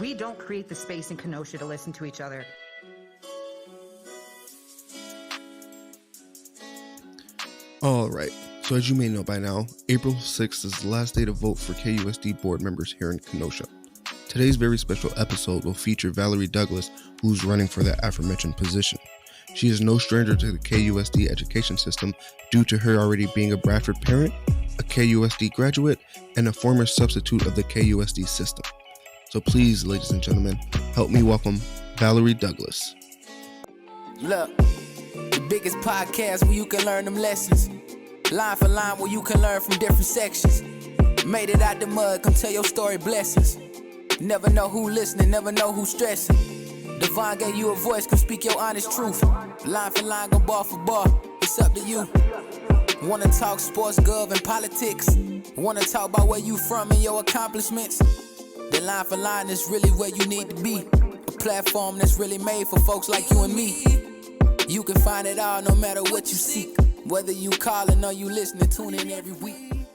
We don't create the space in Kenosha to listen to each other. All right. So as you may know by now, April 6th is the last day to vote for KUSD board members here in Kenosha. Today's very special episode will feature Valerie Douglas, who's running for the aforementioned position. She is no stranger to the KUSD education system due to her already being a Bradford parent, a KUSD graduate, and a former substitute of the KUSD system. So please, ladies and gentlemen, help me welcome Valerie Douglas. Look, the biggest podcast where you can learn them lessons. Line for line where you can learn from different sections. Made it out the mud, come tell your story, blessings. Never know who listening, never know who stressing. Devon gave you a voice, come speak your honest truth. Line for line, go bar for bar, it's up to you. Wanna talk sports, gov, and politics? Wanna talk about where you from and your accomplishments? The line for line is really where you need to be. A platform that's really made for folks like you and me. You can find it all no matter what you seek. Whether you calling or you listening, tune in every week.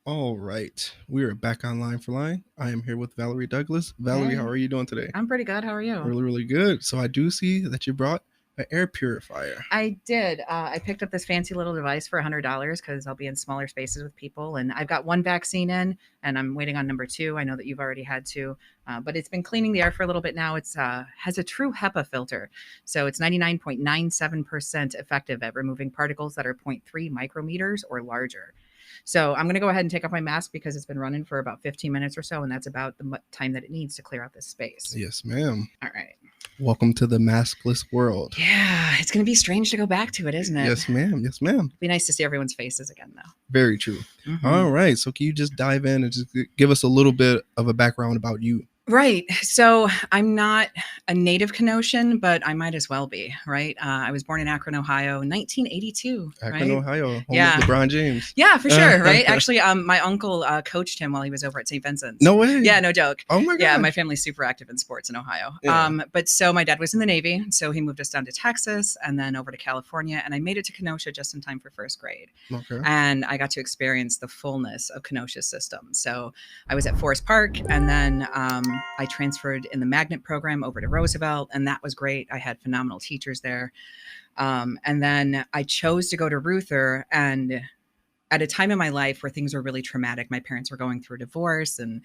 All right. We are back on Line for Line. I am here with Valerie Douglas. Valerie, How are you doing today? I'm pretty good. How are you? Really, really good. So I do see that you brought an air purifier. I did. I picked up this fancy little device for $100 because I'll be in smaller spaces with people. And I've got one vaccine in and I'm waiting on number 2. I know that you've already had 2, but it's been cleaning the air for a little bit now. It's has a true HEPA filter. So it's 99.97% effective at removing particles that are 0.3 micrometers or larger. So I'm going to go ahead and take off my mask because it's been running for about 15 minutes or so. And that's about the time that it needs to clear out this space. Yes, ma'am. All right. Welcome to the maskless world. Yeah, it's going to be strange to go back to it, isn't it? Yes, ma'am. Yes, ma'am. It'd be nice to see everyone's faces again, though. Very true. Mm-hmm. All right. So can you just dive in and just give us a little bit of a background about you? Right. So I'm not a native Kenosian, but I might as well be, right? I was born in Akron, Ohio, 1982. Akron, right? Ohio, home Yeah. of LeBron James. Yeah, for sure, right? Actually, my uncle coached him while he was over at St. Vincent's. No way. Yeah, no joke. Oh my God. Yeah, my family's super active in sports in Ohio. Yeah. But so my dad was in the Navy, so he moved us down to Texas and then over to California, and I made it to Kenosha just in time for first grade. Okay. And I got to experience the fullness of Kenosha's system. So I was at Forest Park, and then I transferred in the magnet program over to Roosevelt, and that was great. I had phenomenal teachers there. And then I chose to go to Ruther, and at a time in my life where things were really traumatic, my parents were going through a divorce and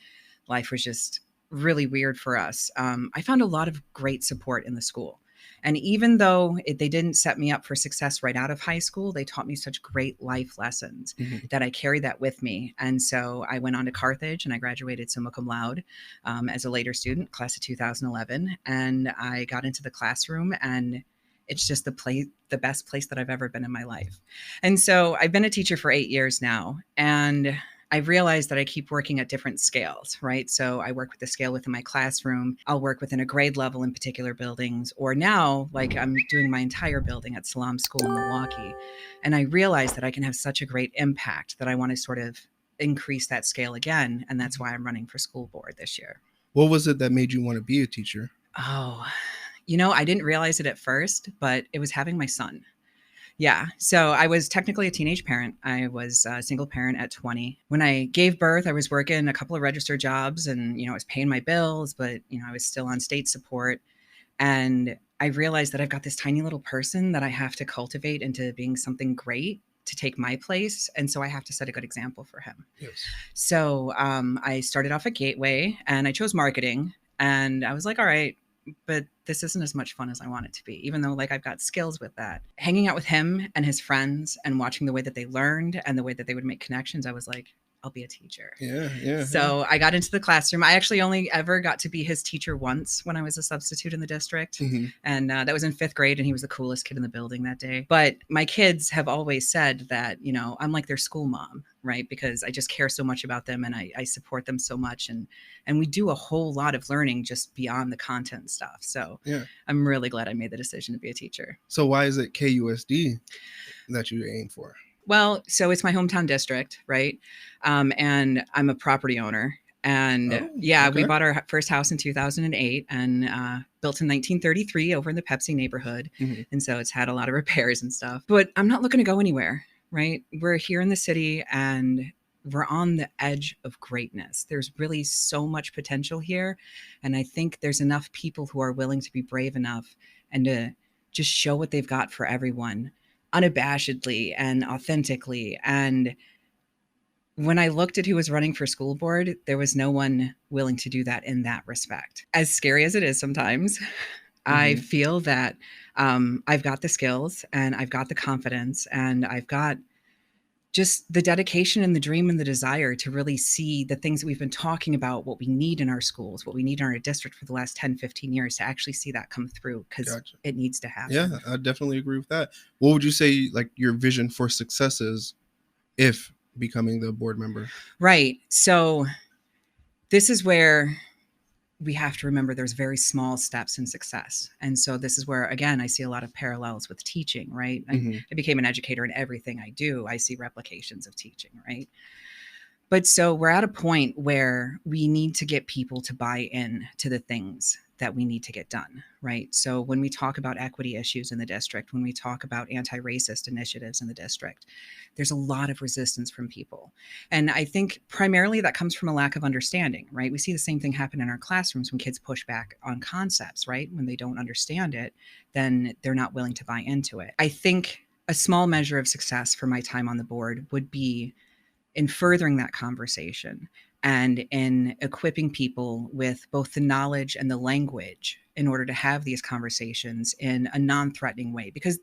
life was just really weird for us. I found a lot of great support in the school. And even though they didn't set me up for success right out of high school, they taught me such great life lessons that I carried that with me. And so I went on to Carthage and I graduated summa cum laude as a later student, class of 2011. And I got into the classroom, and it's just the best place that I've ever been in my life. And so I've been a teacher for 8 years now. And I realized that I keep working at different scales, right? So I work with the scale within my classroom. I'll work within a grade level in particular buildings, or now, like I'm doing my entire building at Salam School in Milwaukee. And I realized that I can have such a great impact that I want to sort of increase that scale again. And that's why I'm running for school board this year. What was it that made you want to be a teacher? Oh, I didn't realize it at first, but it was having my son. Yeah. So I was technically a teenage parent. I was a single parent at 20. When I gave birth, I was working a couple of registered jobs and, I was paying my bills, but, I was still on state support. And I realized that I've got this tiny little person that I have to cultivate into being something great to take my place. And so I have to set a good example for him. Yes. So I started off at Gateway and I chose marketing, and I was like, all right, but this isn't as much fun as I want it to be, even though I've got skills with that. Hanging out with him and his friends and watching the way that they learned and the way that they would make connections, I was like, I'll be a teacher. Yeah. So I got into the classroom. I actually only ever got to be his teacher once when I was a substitute in the district. And that was in 5th grade, and he was the coolest kid in the building that day. But my kids have always said that, I'm like their school mom, right? Because I just care so much about them and I support them so much. And we do a whole lot of learning just beyond the content stuff. So I'm really glad I made the decision to be a teacher. So why is it KUSD that you aim for? Well, so it's my hometown district, right? And I'm a property owner. And we bought our first house in 2008 and built in 1933 over in the Pepsi neighborhood. And so it's had a lot of repairs and stuff. But I'm not looking to go anywhere, right? We're here in the city, and we're on the edge of greatness. There's really so much potential here. And I think there's enough people who are willing to be brave enough and to just show what they've got for everyone unabashedly and authentically. And when I looked at who was running for school board, there was no one willing to do that in that respect. As scary as it is sometimes, I feel that I've got the skills and I've got the confidence and I've got just the dedication and the dream and the desire to really see the things that we've been talking about, what we need in our schools, what we need in our district for the last 10, 15 years, to actually see that come through, because it needs to happen. Yeah, I definitely agree with that. What would you say like your vision for success is if becoming the board member? Right. So this is where we have to remember there's very small steps in success. And so this is where, again, I see a lot of parallels with teaching, right? I became an educator in everything I do. I see replications of teaching, right? But so we're at a point where we need to get people to buy in to the things that we need to get done, right? So when we talk about equity issues in the district, when we talk about anti-racist initiatives in the district, there's a lot of resistance from people. And I think primarily that comes from a lack of understanding, right? We see the same thing happen in our classrooms when kids push back on concepts, right? When they don't understand it, then they're not willing to buy into it. I think a small measure of success for my time on the board would be in furthering that conversation and in equipping people with both the knowledge and the language in order to have these conversations in a non-threatening way. Because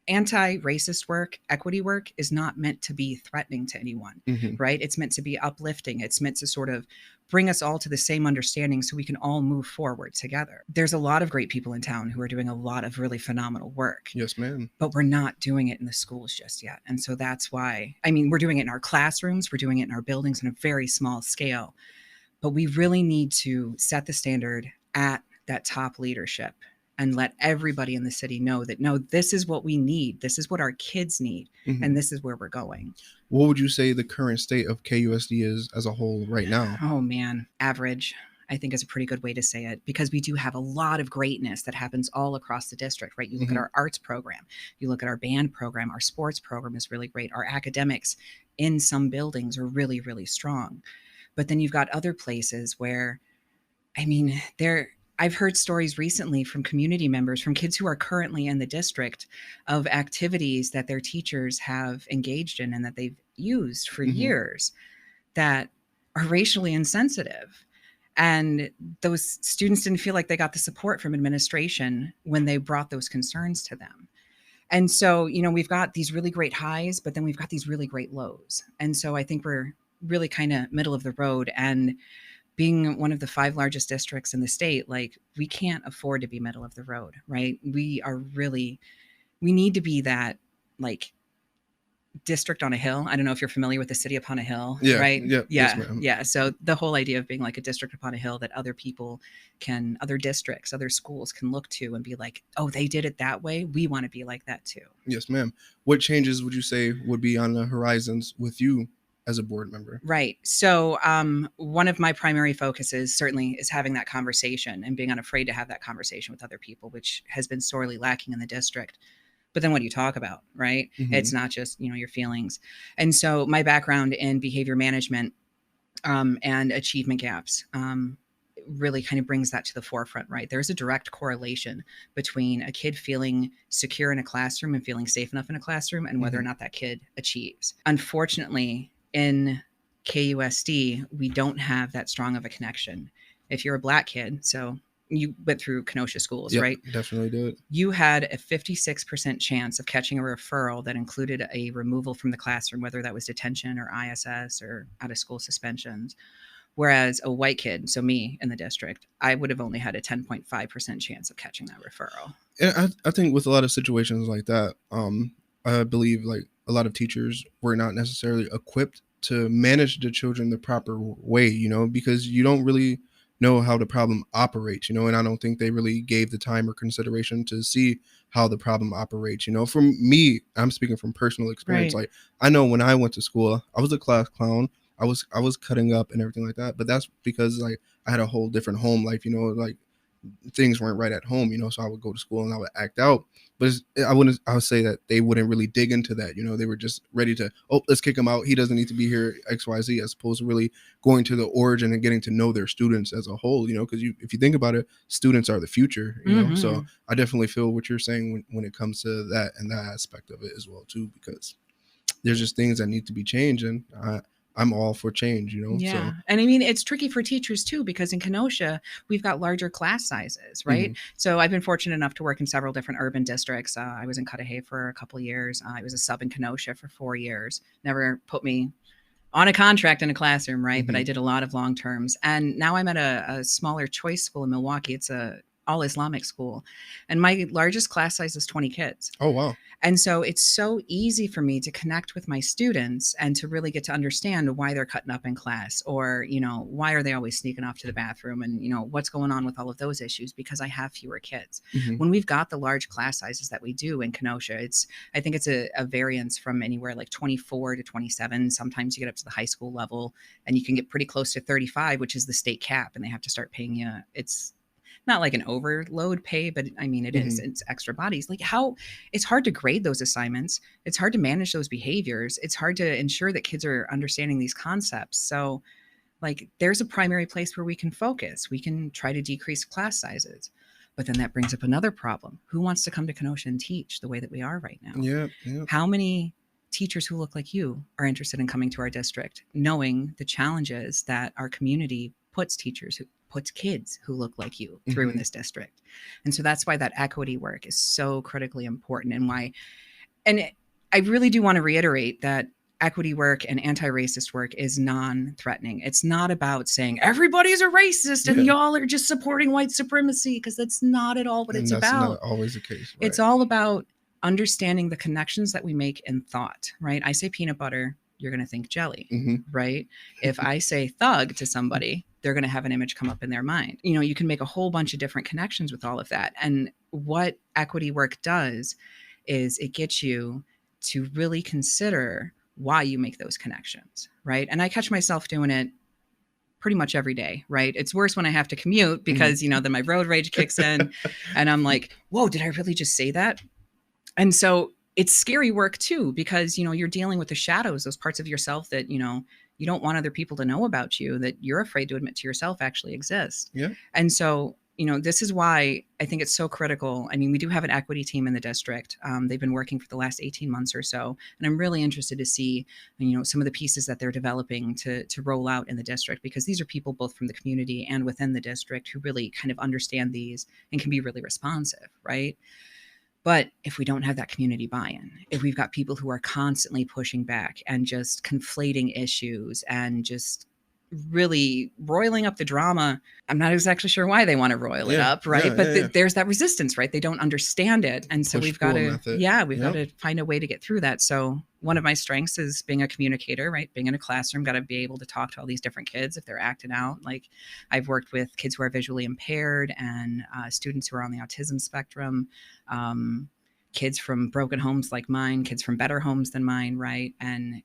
anti-racist work, equity work is not meant to be threatening to anyone, right? It's meant to be uplifting. It's meant to sort of bring us all to the same understanding so we can all move forward together. There's a lot of great people in town who are doing a lot of really phenomenal work. Yes, ma'am. But we're not doing it in the schools just yet. And so that's why, I mean, we're doing it in our classrooms, we're doing it in our buildings on a very small scale. But we really need to set the standard at that top leadership and let everybody in the city know that, no, this is what we need. This is what our kids need. And this is where we're going. What would you say the current state of KUSD is as a whole right now? Oh, man. Average, I think, is a pretty good way to say it, because we do have a lot of greatness that happens all across the district, right? You look at our arts program, you look at our band program, our sports program is really great. Our academics in some buildings are really, really strong. But then you've got other places where, I mean, I've heard stories recently from community members, from kids who are currently in the district, of activities that their teachers have engaged in and that they've used for years that are racially insensitive. And those students didn't feel like they got the support from administration when they brought those concerns to them. And so, you know, we've got these really great highs, but then we've got these really great lows. And so I think we're really kind of middle of the road. And being one of the 5 largest districts in the state, like, we can't afford to be middle of the road, right? We need to be that, like, district on a hill. I don't know if you're familiar with the city upon a hill, right? Yeah. Yeah. Yes, yeah. So the whole idea of being like a district upon a hill that other people can, other districts, other schools can look to and be like, oh, they did it that way. We want to be like that too. Yes, ma'am. What changes would you say would be on the horizons with you as a board member? Right. So one of my primary focuses certainly is having that conversation and being unafraid to have that conversation with other people, which has been sorely lacking in the district. But then what do you talk about, right? It's not just, you know, your feelings. And so my background in behavior management and achievement gaps really kind of brings that to the forefront, right? There's a direct correlation between a kid feeling secure in a classroom and feeling safe enough in a classroom and whether or not that kid achieves. Unfortunately, in KUSD, we don't have that strong of a connection. If you're a Black kid, so you went through Kenosha schools, right? Definitely did. You had a 56% chance of catching a referral that included a removal from the classroom, whether that was detention or ISS or out of school suspensions. Whereas a white kid, so me in the district, I would have only had a 10.5% chance of catching that referral. And I think with a lot of situations like that, I believe like a lot of teachers were not necessarily equipped to manage the children the proper way, you know, because you don't really know how the problem operates, you know, and I don't think they really gave the time or consideration to see how the problem operates, you know. For me, I'm speaking from personal experience. Like, I know when I went to school, I was a class clown. I was cutting up and everything like that, but that's because like I had a whole different home life, you know. Like, things weren't right at home, so I would go to school and I would act out. But I would say that they wouldn't really dig into that. They were just ready to, let's kick him out. He doesn't need to be here, XYZ, as opposed to really going to the origin and getting to know their students as a whole, because if you think about it, students are the future, So I definitely feel what you're saying when it comes to that and that aspect of it as well, too, because there's just things that need to be changed. And I'm all for change, Yeah. So. And I mean, it's tricky for teachers too, because in Kenosha, we've got larger class sizes, right? Mm-hmm. So I've been fortunate enough to work in several different urban districts. I was in Cudahy for a couple of years. I was a sub in Kenosha for 4 years. Never put me on a contract in a classroom, right? But I did a lot of long terms. And now I'm at a smaller choice school in Milwaukee. It's a all Islamic school. And my largest class size is 20 kids. Oh, wow. And so it's so easy for me to connect with my students and to really get to understand why they're cutting up in class, or, why are they always sneaking off to the bathroom, and, what's going on with all of those issues, because I have fewer kids. When we've got the large class sizes that we do in Kenosha, I think it's a variance from anywhere like 24 to 27. Sometimes you get up to the high school level and you can get pretty close to 35, which is the state cap, and they have to start paying you. It's not like an overload pay, but I mean, it is, it's extra bodies. Like it's hard to grade those assignments. It's hard to manage those behaviors. It's hard to ensure that kids are understanding these concepts. So like there's a primary place where we can focus. We can try to decrease class sizes, but then that brings up another problem. Who wants to come to Kenosha and teach the way that we are right now? Yeah. How many teachers who look like you are interested in coming to our district, knowing the challenges that our community puts kids who look like you through in this district? And so that's why that equity work is so critically important, and I really do want to reiterate that equity work and anti-racist work is non-threatening. It's not about saying everybody's a racist and y'all are just supporting white supremacy, because that's not at all what it's about. Not always the case. Right? It's all about understanding the connections that we make in thought, right? I say peanut butter, you're going to think jelly, right? If I say thug to somebody, they're going to have an image come up in their mind. You can make a whole bunch of different connections with all of that. And what equity work does is it gets you to really consider why you make those connections, right? And I catch myself doing it pretty much every day, right? It's worse when I have to commute because, then my road rage kicks in and I'm like, whoa, did I really just say that? And so it's scary work too, because, you're dealing with the shadows, those parts of yourself that, you don't want other people to know about you, that you're afraid to admit to yourself actually exist. Yeah. And so, this is why I think it's so critical. I mean, we do have an equity team in the district. They've been working for the last 18 months or so. And I'm really interested to see, some of the pieces that they're developing to roll out in the district, because these are people both from the community and within the district who really kind of understand these and can be really responsive, right? But if we don't have that community buy-in, if we've got people who are constantly pushing back and just conflating issues and just really roiling up the drama, I'm not exactly sure why they want to roil it up, right? But there's that resistance, right? They don't understand it. And so we've got to, got to find a way to get through that. So one of my strengths is being a communicator, right? Being in a classroom, got to be able to talk to all these different kids if they're acting out. Like I've worked with kids who are visually impaired and students who are on the autism spectrum, kids from broken homes like mine, kids from better homes than mine, right? And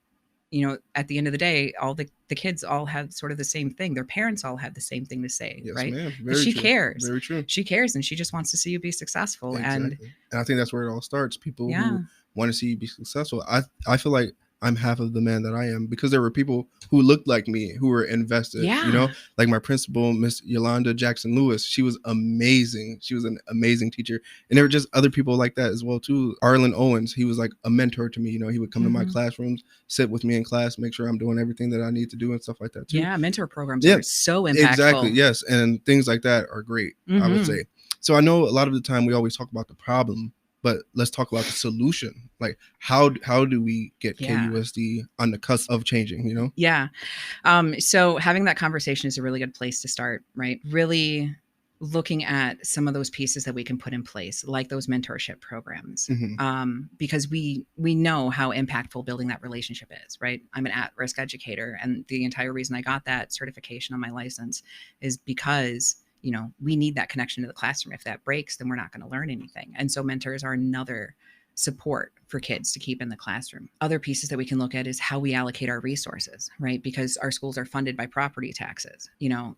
at the end of the day, all the kids all have sort of the same thing. Their parents all have the same thing to say, right? She cares. Very true. She cares, and she just wants to see you be successful. Exactly. And I think that's where it all starts. People who want to see you be successful. I feel like I'm half of the man that I am, because there were people who looked like me who were invested, like my principal, Miss Yolanda Jackson Lewis. She was amazing. She was an amazing teacher. And there were just other people like that as well too. Arlen Owens, he was like a mentor to me. He would come to my classrooms, sit with me in class, make sure I'm doing everything that I need to do and stuff like that too. Yeah, mentor programs are so impactful. Exactly, yes. And things like that are great, I would say. So I know a lot of the time we always talk about the problem, but let's talk about the solution. Like how do we get KUSD on the cusp of changing, Yeah. So having that conversation is a really good place to start, right? Really looking at some of those pieces that we can put in place, like those mentorship programs, because we know how impactful building that relationship is, right? I'm an at-risk educator, and the entire reason I got that certification on my license is because we need that connection to the classroom. If that breaks, then we're not going to learn anything. And so mentors are another support for kids to keep in the classroom. Other pieces that we can look at is how we allocate our resources, right? Because our schools are funded by property taxes.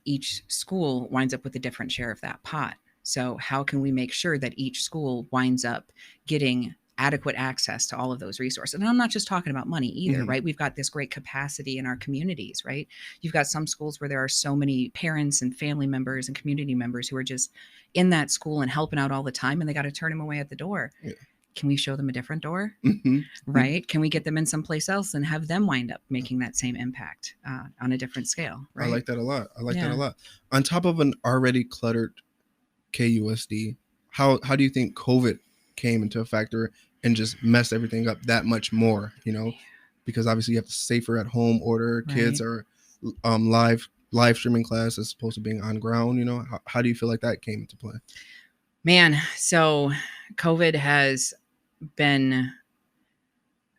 Each school winds up with a different share of that pot. So how can we make sure that each school winds up getting adequate access to all of those resources? And I'm not just talking about money either, right? We've got this great capacity in our communities, right? You've got some schools where there are so many parents and family members and community members who are just in that school and helping out all the time, and they got to turn them away at the door. Yeah. Can we show them a different door? Mm-hmm. Right? Can we get them in someplace else and have them wind up making that same impact on a different scale? Right? I like that a lot. That a lot. On top of an already cluttered KUSD, how do you think COVID came into a factor and just messed everything up that much more? You know, because obviously you have the safer at home order. Kids are live streaming class as opposed to being on ground. You know, how do you feel like that came into play? Man, so COVID has been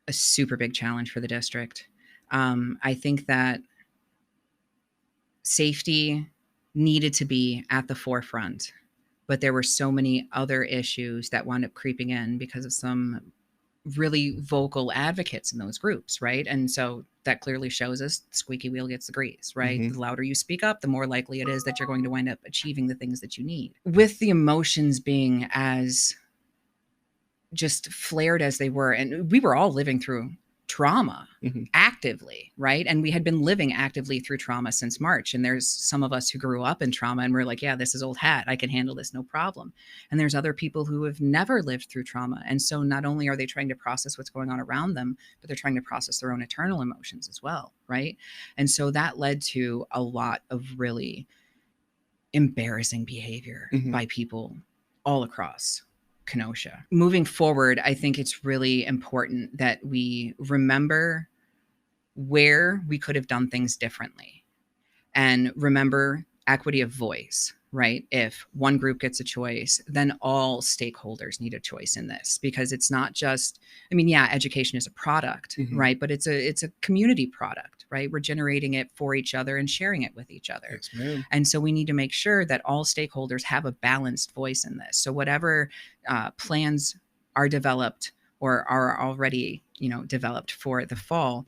a super big challenge for the district. I think that safety needed to be at the forefront, but there were so many other issues that wound up creeping in because of some really vocal advocates in those groups, right? And so that clearly shows us the squeaky wheel gets the grease, right? The louder you speak up, the more likely it is that you're going to wind up achieving the things that you need. With the emotions being as just flared as they were, and we were all living through trauma actively, right? And we had been living actively through trauma since March. And there's some of us who grew up in trauma and we're like, yeah, this is old hat. I can handle this, no problem. And there's other people who have never lived through trauma. And so not only are they trying to process what's going on around them, but they're trying to process their own internal emotions as well, right? And so that led to a lot of really embarrassing behavior by people all across Kenosha. Moving forward, I think it's really important that we remember where we could have done things differently and remember equity of voice, right? If one group gets a choice, then all stakeholders need a choice in this, because it's not just, I mean, yeah, education is a product, right? But it's a community product, right? We're generating it for each other and sharing it with each other. Yes, ma'am. And so we need to make sure that all stakeholders have a balanced voice in this. So whatever plans are developed or are already, developed for the fall,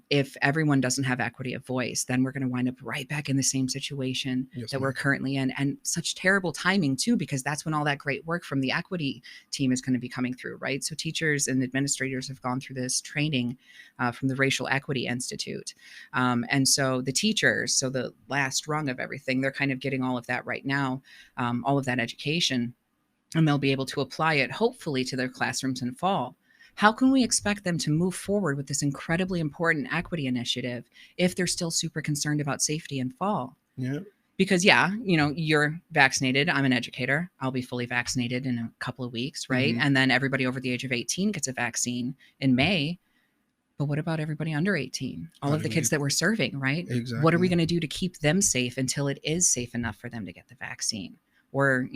if everyone doesn't have equity of voice, then we're going to wind up right back in the same situation that we're currently in. And such terrible timing too, because that's when all that great work from the equity team is going to be coming through, right? So teachers and administrators have gone through this training from the Racial Equity Institute. And so the teachers, so the last rung of everything, they're kind of getting all of that right now, all of that education, and they'll be able to apply it hopefully to their classrooms in fall. How can we expect them to move forward with this incredibly important equity initiative if they're still super concerned about safety in fall? Yeah. Because you're vaccinated. I'm an educator. I'll be fully vaccinated in a couple of weeks, right? And then everybody over the age of 18 gets a vaccine in May. But what about everybody under 18? All of the kids that we're serving, right? Exactly. What are we going to do to keep them safe until it is safe enough for them to get the vaccine? Or,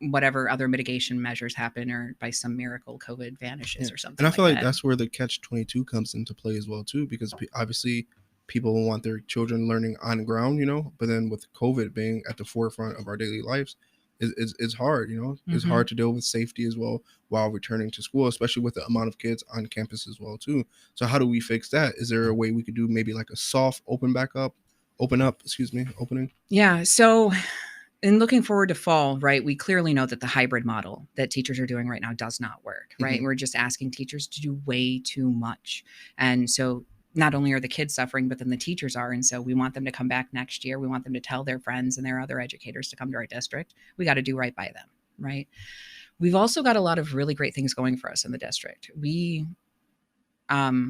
whatever other mitigation measures happen, or by some miracle COVID vanishes or something. And I feel like that's where the catch-22 comes into play as well too, because obviously people will want their children learning on ground, but then with COVID being at the forefront of our daily lives, it's hard, it's hard to deal with safety as well while returning to school, especially with the amount of kids on campus as well too. So how do we fix that? Is there a way we could do maybe like a soft opening? Yeah. So in looking forward to fall, right, we clearly know that the hybrid model that teachers are doing right now does not work, right? We're just asking teachers to do way too much. And so not only are the kids suffering, but then the teachers are. And so we want them to come back next year. We want them to tell their friends and their other educators to come to our district. We got to do right by them, right? We've also got a lot of really great things going for us in the district. We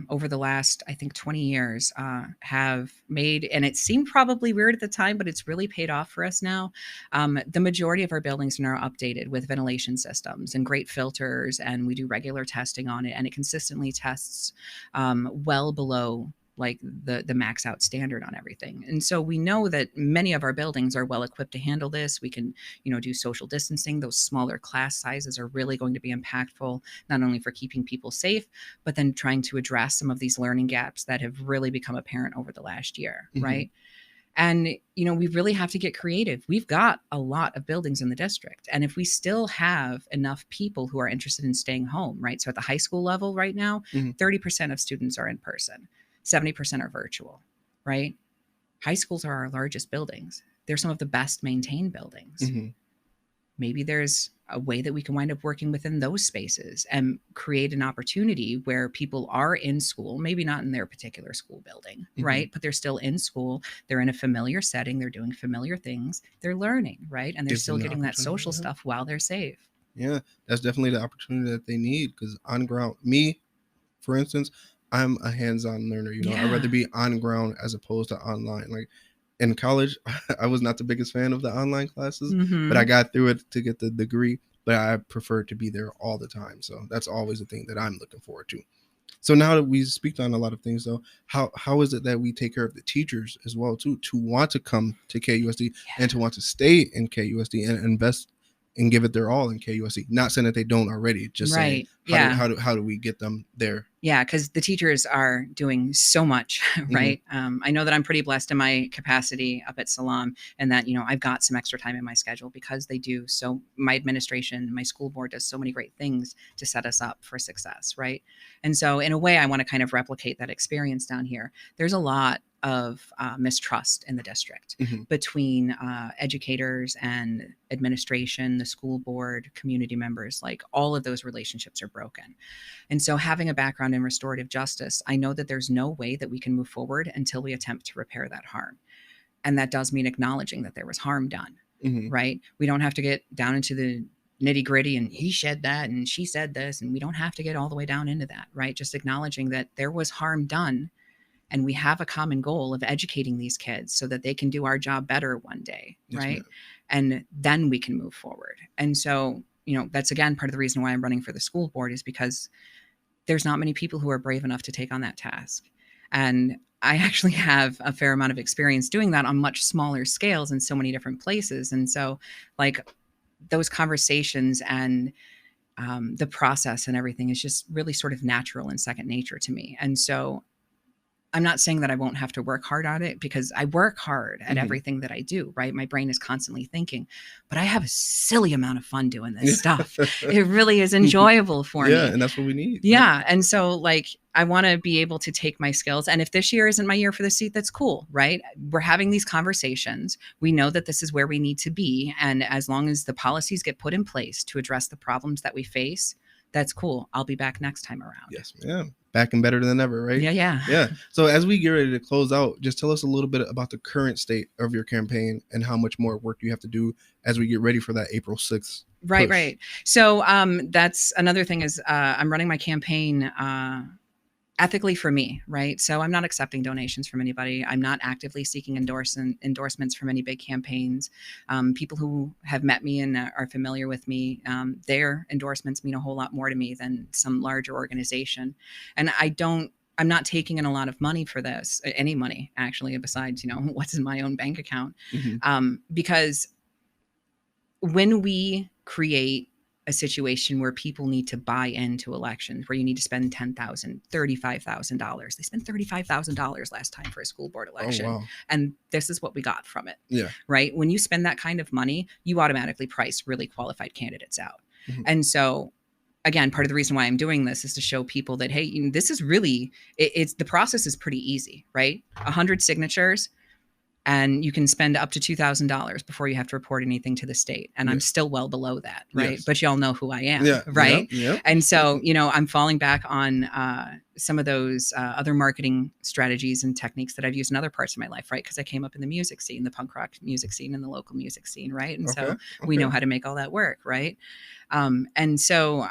over the last, I think 20 years, have made, and it seemed probably weird at the time, but it's really paid off for us now. The majority of our buildings are now updated with ventilation systems and great filters, and we do regular testing on it, and it consistently tests well below like the max out standard on everything. And so we know that many of our buildings are well equipped to handle this. We can, do social distancing. Those smaller class sizes are really going to be impactful, not only for keeping people safe, but then trying to address some of these learning gaps that have really become apparent over the last year, right? And, we really have to get creative. We've got a lot of buildings in the district. And if we still have enough people who are interested in staying home, right? So at the high school level right now, 30% of students are in person. 70% are virtual, right? High schools are our largest buildings. They're some of the best maintained buildings. maybe there's a way that we can wind up working within those spaces and create an opportunity where people are in school, maybe not in their particular school building, right? But they're still in school. They're in a familiar setting. They're doing familiar things. They're learning, right? And they're Gives still them the getting that social opportunity, stuff while they're safe. Yeah, that's definitely the opportunity that they need, because on ground, me, for instance, I'm a hands-on learner. I'd Yeah. rather be on ground as opposed to online. Like in college, I was not the biggest fan of the online classes, but I got through it to get the degree. But I prefer to be there all the time. So that's always a thing that I'm looking forward to. So now that we speak on a lot of things, though, how is it that we take care of the teachers as well, too, to want to come to KUSD and to want to stay in KUSD and invest and give it their all in KUSD? Not saying that they don't already, just saying how do we get them there? Yeah, because the teachers are doing so much, right? I know that I'm pretty blessed in my capacity up at Salam, and that, I've got some extra time in my schedule because they do so. My administration, my school board does so many great things to set us up for success, right? And so in a way, I want to kind of replicate that experience down here. There's a lot of mistrust in the district between educators and administration, the school board, community members. Like, all of those relationships are broken. And so having a background in restorative justice, I know that there's no way that we can move forward until we attempt to repair that harm. And that does mean acknowledging that there was harm done, right? We don't have to get down into the nitty gritty and he said that and she said this, and we don't have to get all the way down into that, right? Just acknowledging that there was harm done. And we have a common goal of educating these kids so that they can do our job better one day, right? And then we can move forward. And so, that's again part of the reason why I'm running for the school board, is because there's not many people who are brave enough to take on that task. And I actually have a fair amount of experience doing that on much smaller scales in so many different places. And so, like, those conversations and the process and everything is just really sort of natural and second nature to me. And so I'm not saying that I won't have to work hard on it, because I work hard at everything that I do, right? My brain is constantly thinking, but I have a silly amount of fun doing this stuff. It really is enjoyable for me. Yeah, and that's what we need. Yeah. And so, like, I want to be able to take my skills. And if this year isn't my year for the seat, that's cool, right? We're having these conversations. We know that this is where we need to be. And as long as the policies get put in place to address the problems that we face, that's cool. I'll be back next time around. Yes, yeah. Back and better than ever, right? Yeah. So as we get ready to close out, just tell us a little bit about the current state of your campaign and how much more work you have to do as we get ready for that April 6th. Right. So that's another thing is I'm running my campaign ethically for me, right? So I'm not accepting donations from anybody. I'm not actively seeking endorsements from any big campaigns. People who have met me and are familiar with me, their endorsements mean a whole lot more to me than some larger organization. And I'm not taking in a lot of money for this, any money actually, besides, what's in my own bank account. Because when we create a situation where people need to buy into elections, where you need to spend $10,000, $35,000. They spent $35,000 last time for a school board election. Oh, wow. And this is what we got from it. Yeah. Right. When you spend that kind of money, you automatically price really qualified candidates out. And so, again, part of the reason why I'm doing this is to show people that, hey, this is really, it's the process is pretty easy, right? 100 signatures. And you can spend up to $2,000 before you have to report anything to the state. And I'm still well below that, right? Yes. But y'all know who I am, right? Yeah. And so, I'm falling back on some of those other marketing strategies and techniques that I've used in other parts of my life, right? Because I came up in the music scene, the punk rock music scene and the local music scene, right? And so we know how to make all that work, right? And so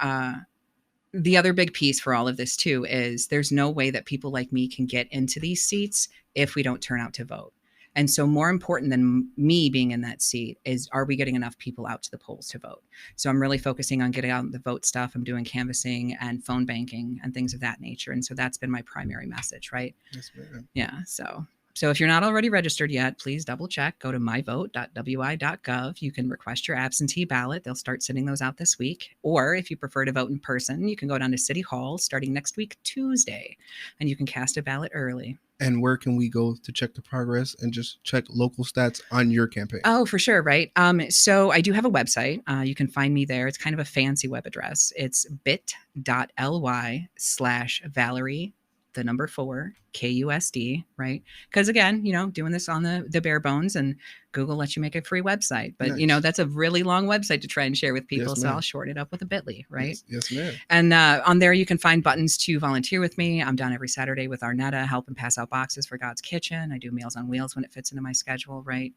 the other big piece for all of this too is there's no way that people like me can get into these seats if we don't turn out to vote. And so more important than me being in that seat is, are we getting enough people out to the polls to vote? So I'm really focusing on getting out the vote stuff. I'm doing canvassing and phone banking and things of that nature. And so that's been my primary message, right? Yes, ma'am. Yeah. So if you're not already registered yet, please double check. Go to myvote.wi.gov. You can request your absentee ballot. They'll start sending those out this week. Or if you prefer to vote in person, you can go down to City Hall starting next week, Tuesday, and you can cast a ballot early. And where can we go to check the progress and just check local stats on your campaign? Oh, for sure. Right. So I do have a website. You can find me there. It's kind of a fancy web address. It's bit.ly/Valerie, the number 4, KUSD, right? Because again, doing this on the bare bones, and Google lets you make a free website, but Nice. that's a really long website to try and share with people. Yes, So ma'am. I'll short it up with a bit.ly, right? Yes, ma'am. And on there, you can find buttons to volunteer with me. I'm down every Saturday with Arnetta, help and pass out boxes for God's Kitchen. I do Meals on Wheels when it fits into my schedule, right?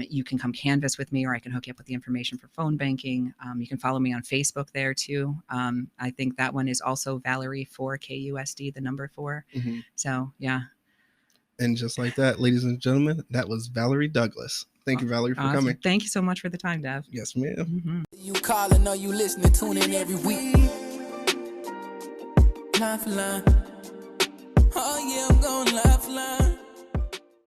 You can come canvas with me, or I can hook you up with the information for phone banking. You can follow me on Facebook there too. I think that one is also Valerie for KUSD, the number 4. Mm-hmm. So yeah. And just like that, ladies and gentlemen, that was Valerie Douglas. Thank you, Valerie, for coming. Thank you so much for the time, Dev. Yes, ma'am. Mm-hmm. You calling or you listening, tune in every week. Line for line. Oh yeah, I'm going line for line.